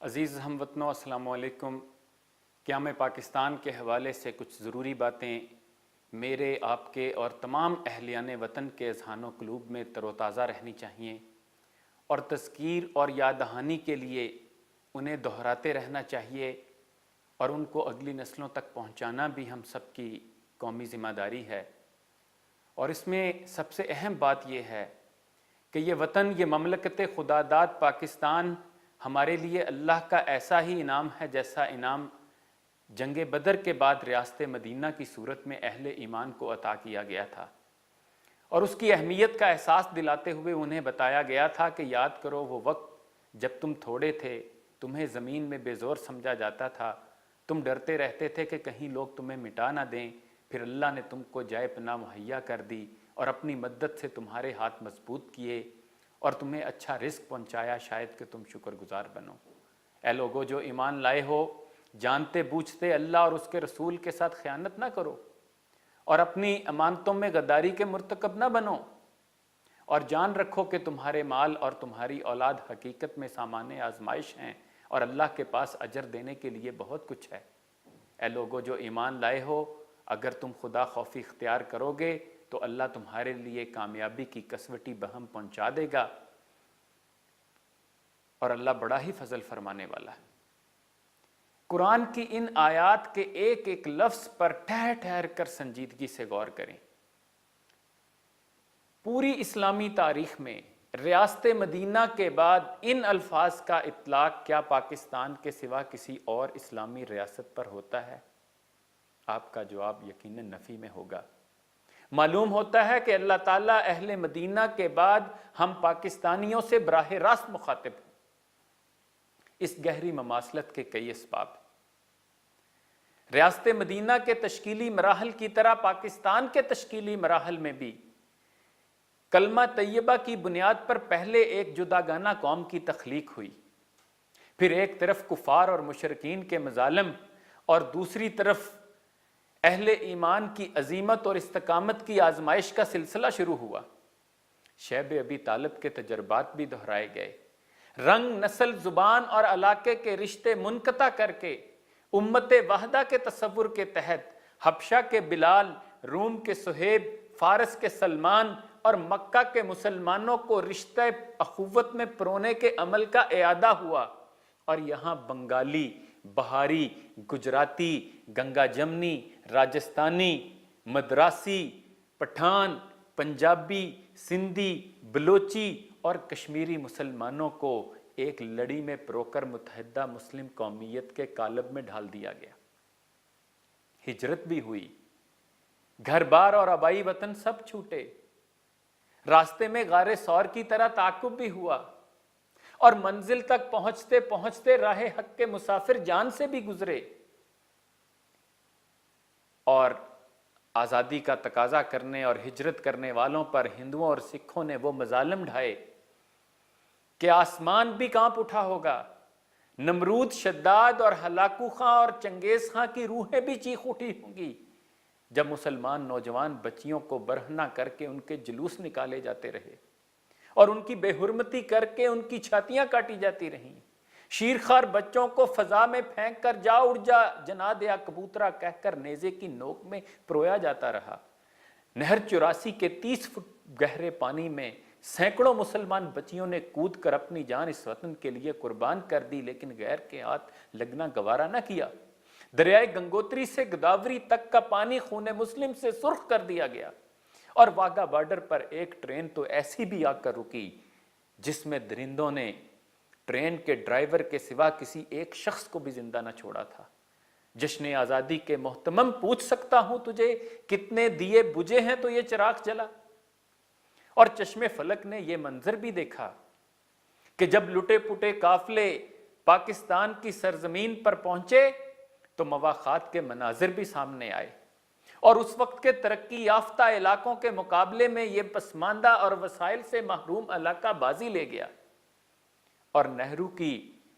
عزیز ہم وطنوں، السلام علیکم۔ قیام پاکستان کے حوالے سے کچھ ضروری باتیں میرے، آپ کے اور تمام اہلیان وطن کے اذہان و قلوب میں تر و تازہ رہنی چاہیے، اور تذکیر اور یاد دہانی کے لیے انہیں دہراتے رہنا چاہیے، اور ان کو اگلی نسلوں تک پہنچانا بھی ہم سب کی قومی ذمہ داری ہے۔ اور اس میں سب سے اہم بات یہ ہے کہ یہ وطن، یہ مملکت خداداد پاکستان ہمارے لیے اللہ کا ایسا ہی انعام ہے جیسا انعام جنگ بدر کے بعد ریاست مدینہ کی صورت میں اہل ایمان کو عطا کیا گیا تھا، اور اس کی اہمیت کا احساس دلاتے ہوئے انہیں بتایا گیا تھا کہ یاد کرو وہ وقت جب تم تھوڑے تھے، تمہیں زمین میں بے زور سمجھا جاتا تھا، تم ڈرتے رہتے تھے کہ کہیں لوگ تمہیں مٹا نہ دیں، پھر اللہ نے تم کو جائے پناہ مہیا کر دی اور اپنی مدد سے تمہارے ہاتھ مضبوط کیے اور تمہیں اچھا رزق پہنچایا، شاید کہ تم شکر گزار بنو۔ اے لوگو جو ایمان لائے ہو، جانتے بوجھتے اللہ اور اس کے رسول کے ساتھ خیانت نہ کرو، اور اپنی امانتوں میں غداری کے مرتکب نہ بنو، اور جان رکھو کہ تمہارے مال اور تمہاری اولاد حقیقت میں سامان آزمائش ہیں، اور اللہ کے پاس اجر دینے کے لیے بہت کچھ ہے۔ اے لوگو جو ایمان لائے ہو، اگر تم خدا خوفی اختیار کرو گے تو اللہ تمہارے لیے کامیابی کی کسوٹی بہم پہنچا دے گا، اور اللہ بڑا ہی فضل فرمانے والا ہے۔ قرآن کی ان آیات کے ایک ایک لفظ پر ٹھہر ٹھہر کر سنجیدگی سے غور کریں۔ پوری اسلامی تاریخ میں ریاست مدینہ کے بعد ان الفاظ کا اطلاق کیا پاکستان کے سوا کسی اور اسلامی ریاست پر ہوتا ہے؟ آپ کا جواب یقیناً نفی میں ہوگا۔ معلوم ہوتا ہے کہ اللہ تعالیٰ اہل مدینہ کے بعد ہم پاکستانیوں سے براہ راست مخاطب ہیں۔ اس گہری مماثلت کے کئی اسباب ہیں۔ ریاست مدینہ کے تشکیلی مراحل کی طرح پاکستان کے تشکیلی مراحل میں بھی کلمہ طیبہ کی بنیاد پر پہلے ایک جداگانہ قوم کی تخلیق ہوئی، پھر ایک طرف کفار اور مشرکین کے مظالم اور دوسری طرف اہل ایمان کی عظیمت اور استقامت کی آزمائش کا سلسلہ شروع ہوا۔ شیب ابی طالب کے تجربات بھی دہرائے گئے۔ رنگ، نسل، زبان اور علاقے کے رشتے منقطع کر کے امت واحدہ کے تصور کے تحت حبشہ کے بلال، روم کے صہیب، فارس کے سلمان اور مکہ کے مسلمانوں کو رشتہ اخوت میں پرونے کے عمل کا اعادہ ہوا، اور یہاں بنگالی، بہاری، گجراتی، گنگا جمنی، راجستانی، مدراسی، پٹھان، پنجابی، سندھی، بلوچی اور کشمیری مسلمانوں کو ایک لڑی میں پرو کر متحدہ مسلم قومیت کے قالب میں ڈھال دیا گیا۔ ہجرت بھی ہوئی، گھر بار اور آبائی وطن سب چھوٹے، راستے میں غار ثور کی طرح تعاقب بھی ہوا، اور منزل تک پہنچتے پہنچتے راہ حق کے مسافر جان سے بھی گزرے، اور آزادی کا تقاضا کرنے اور ہجرت کرنے والوں پر ہندوؤں اور سکھوں نے وہ مظالم ڈھائے کہ آسمان بھی کانپ اٹھا ہوگا۔ نمرود، شداد اور ہلاکو خاں اور چنگیز خاں کی روحیں بھی چیخ اٹھی ہوں گی جب مسلمان نوجوان بچیوں کو برہنہ کر کے ان کے جلوس نکالے جاتے رہے، اور ان کی بے حرمتی کر کے ان کی چھاتیاں کاٹی جاتی رہیں۔ شیرخوار بچوں کو فضا میں پھینک کر جا اڑ جا جناد یا کبوترا کہہ کر نیزے کی نوک میں پرویا جاتا رہا۔ نہر 84 کے 30 فٹ گہرے پانی میں سینکڑوں مسلمان بچیوں نے کود کر اپنی جان اس وطن کے لیے قربان کر دی، لیکن غیر کے ہاتھ لگنا گوارا نہ کیا۔ دریائے گنگوتری سے گوداوری تک کا پانی خون مسلم سے سرخ کر دیا گیا، اور واگا بارڈر پر ایک ٹرین تو ایسی بھی آ کر رکی جس میں درندوں نے ٹرین کے ڈرائیور کے سوا کسی ایک شخص کو بھی زندہ نہ چھوڑا تھا۔ جشن آزادی کے محتمم، پوچھ سکتا ہوں تجھے کتنے دیے بجھے ہیں تو یہ چراغ جلا؟ اور چشم فلک نے یہ منظر بھی دیکھا کہ جب لٹے پٹے قافلے پاکستان کی سرزمین پر پہنچے تو مواخات کے مناظر بھی سامنے آئے، اور اس وقت کے ترقی یافتہ علاقوں کے مقابلے میں یہ پسماندہ اور وسائل سے محروم علاقہ بازی لے گیا، اور نہرو کی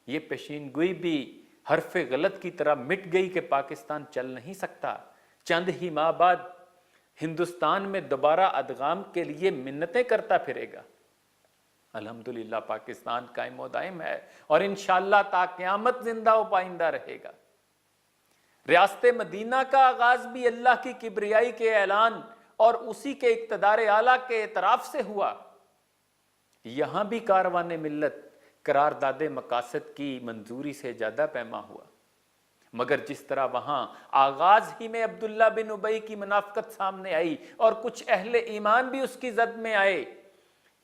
یہ پیشین گوئی بھی حرف غلط کی طرح مٹ گئی کہ پاکستان چل نہیں سکتا۔ چند ہی ماہ بعد ہندوستان میں دوبارہ ادغام کے لیے منتیں کرتا پھرے گا۔ الحمدللہ پاکستان قائم و دائم ہے اور انشاءاللہ تا قیامت زندہ و پائندہ رہے گا۔ ریاست مدینہ کا آغاز بھی اللہ کی کبریائی کے اعلان اور اسی کے اقتدار اعلیٰ کے اعتراف سے ہوا۔ یہاں بھی کاروان ملت قرارداد مقاصد کی منظوری سے زیادہ پیما ہوا، مگر جس طرح وہاں آغاز ہی میں عبداللہ بن ابی کی منافقت سامنے آئی اور کچھ اہل ایمان بھی اس کی زد میں آئے،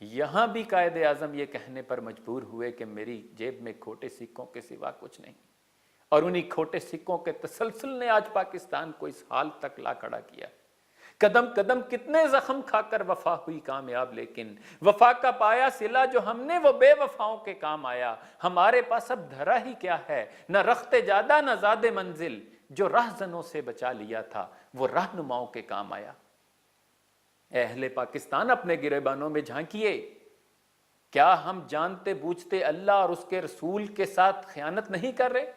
یہاں بھی قائد اعظم یہ کہنے پر مجبور ہوئے کہ میری جیب میں کھوٹے سکوں کے سوا کچھ نہیں، اور انہی کھوٹے سکوں کے تسلسل نے آج پاکستان کو اس حال تک لا کھڑا کیا۔ قدم قدم کتنے زخم کھا کر وفا ہوئی کامیاب، لیکن وفا کا پایا صلہ جو ہم نے وہ بے وفاؤں کے کام آیا۔ ہمارے پاس اب دھرا ہی کیا ہے، نہ رخت جادہ نہ زاد منزل، جو رہزنوں سے بچا لیا تھا وہ رہنماؤں کے کام آیا۔ اے اہل پاکستان، اپنے گریبانوں میں جھانکیے، کیا ہم جانتے بوجھتے اللہ اور اس کے رسول کے ساتھ خیانت نہیں کر رہے؟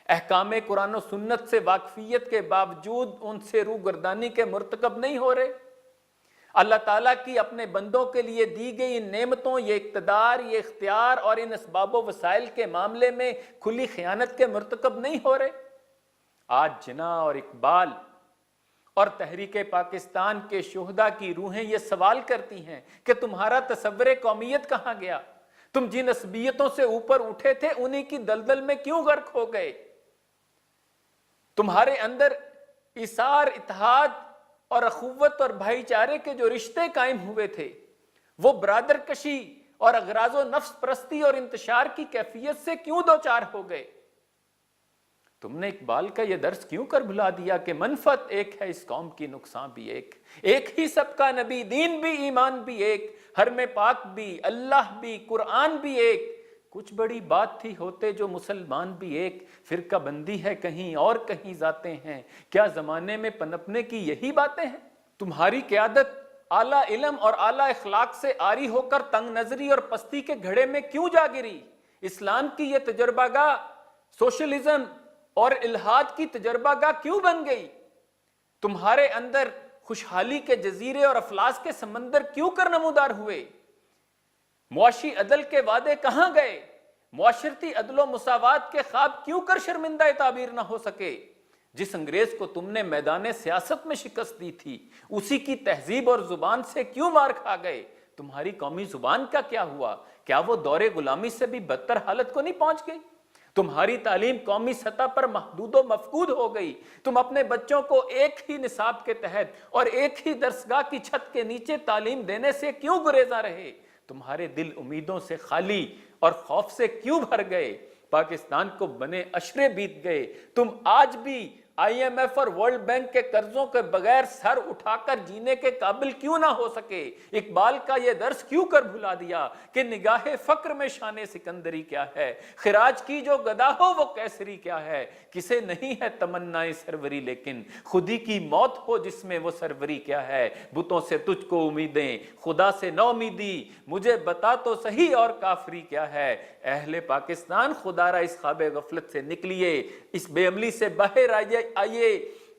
احکام قرآن و سنت سے واقفیت کے باوجود ان سے روگردانی کے مرتکب نہیں ہو رہے؟ اللہ تعالیٰ کی اپنے بندوں کے لیے دی گئی ان نعمتوں، یہ اقتدار، یہ اختیار اور ان اسباب و وسائل کے معاملے میں کھلی خیانت کے مرتکب نہیں ہو رہے؟ آج جناح اور اقبال اور تحریک پاکستان کے شہداء کی روحیں یہ سوال کرتی ہیں کہ تمہارا تصور قومیت کہاں گیا؟ تم جن عصبیتوں سے اوپر اٹھے تھے انہی کی دلدل میں کیوں غرق ہو گئے؟ تمہارے اندر ایثار، اتحاد اور اخوت اور بھائی چارے کے جو رشتے قائم ہوئے تھے وہ برادر کشی اور اغراض و نفس پرستی اور انتشار کی کیفیت سے کیوں دوچار ہو گئے؟ تم نے اقبال کا یہ درس کیوں کر بھلا دیا کہ منفعت ایک ہے اس قوم کی، نقصان بھی ایک ہی سب کا نبی، دین بھی ایمان بھی ایک، حرم پاک بھی، اللہ بھی، قرآن بھی ایک، کچھ بڑی بات تھی ہوتے جو مسلمان بھی ایک، فرقہ بندی ہے کہیں اور کہیں ذاتیں ہیں، کیا زمانے میں پنپنے کی یہی باتیں ہیں؟ تمہاری قیادت اعلیٰ علم اور اعلیٰ اخلاق سے عاری ہو کر تنگ نظری اور پستی کے گھڑے میں کیوں جا گری؟ اسلام کی یہ تجربہ گاہ سوشلزم اور الحاد کی تجربہ گاہ کیوں بن گئی؟ تمہارے اندر خوشحالی کے جزیرے اور افلاس کے سمندر کیوں کر نمودار ہوئے؟ معاشی عدل کے وعدے کہاں گئے؟ معاشرتی عدل و مساوات کے خواب کیوں کر شرمندہ تعبیر نہ ہو سکے؟ جس انگریز کو تم نے میدان سیاست میں شکست دی تھی اسی کی تہذیب اور زبان سے کیوں مار کھا گئے؟ تمہاری قومی زبان کا کیا ہوا؟ کیا وہ دور غلامی سے بھی بدتر حالت کو نہیں پہنچ گئی؟ تمہاری تعلیم قومی سطح پر محدود و مفقود ہو گئی۔ تم اپنے بچوں کو ایک ہی نصاب کے تحت اور ایک ہی درسگاہ کی چھت کے نیچے تعلیم دینے سے کیوں گریزاں رہے؟ تمہارے دل امیدوں سے خالی اور خوف سے کیوں بھر گئے؟ پاکستان کو بنے عشرے بیت گئے، تم آج بھی آئی ایم ایف اور ورلڈ بینک کے قرضوں کے بغیر سر اٹھا کر جینے کے قابل کیوں نہ ہو سکے؟ اقبال کا یہ درس کیوں کر بھلا دیا کہ نگاہ فقر میں شان سکندری کیا ہے؟ خراج کی جو گدا ہو وہ کیسری کیا ہے؟ کسے نہیں ہے تمنا سروری لیکن خودی کی موت ہو جس میں وہ سروری کیا ہے؟ بتوں سے تجھ کو امیدیں، خدا سے نو امیدی، مجھے بتا تو صحیح اور کافری کیا ہے؟ اہل پاکستان، خدا را اس خواب غفلت سے نکلیے، اس بے عملی سے باہر آئیے،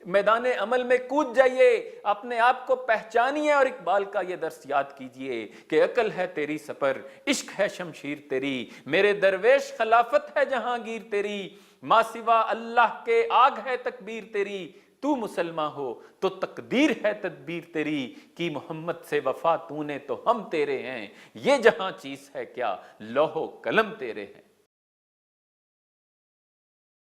میدان عمل میں کود جائیے، اپنے آپ کو پہچانیے اور اقبال کا یہ درس یاد کیجئے کہ عقل ہے تیری سپر، عشق ہے شمشیر تیری، میرے درویش خلافت ہے جہانگیر تیری، ماں سوا اللہ کے آگ ہے تکبیر تیری، تو مسلمان ہو تو تقدیر ہے تدبیر تیری، کی محمد سے وفا تو نے تو ہم تیرے ہیں، یہ جہاں چیز ہے کیا لوح و قلم تیرے ہیں۔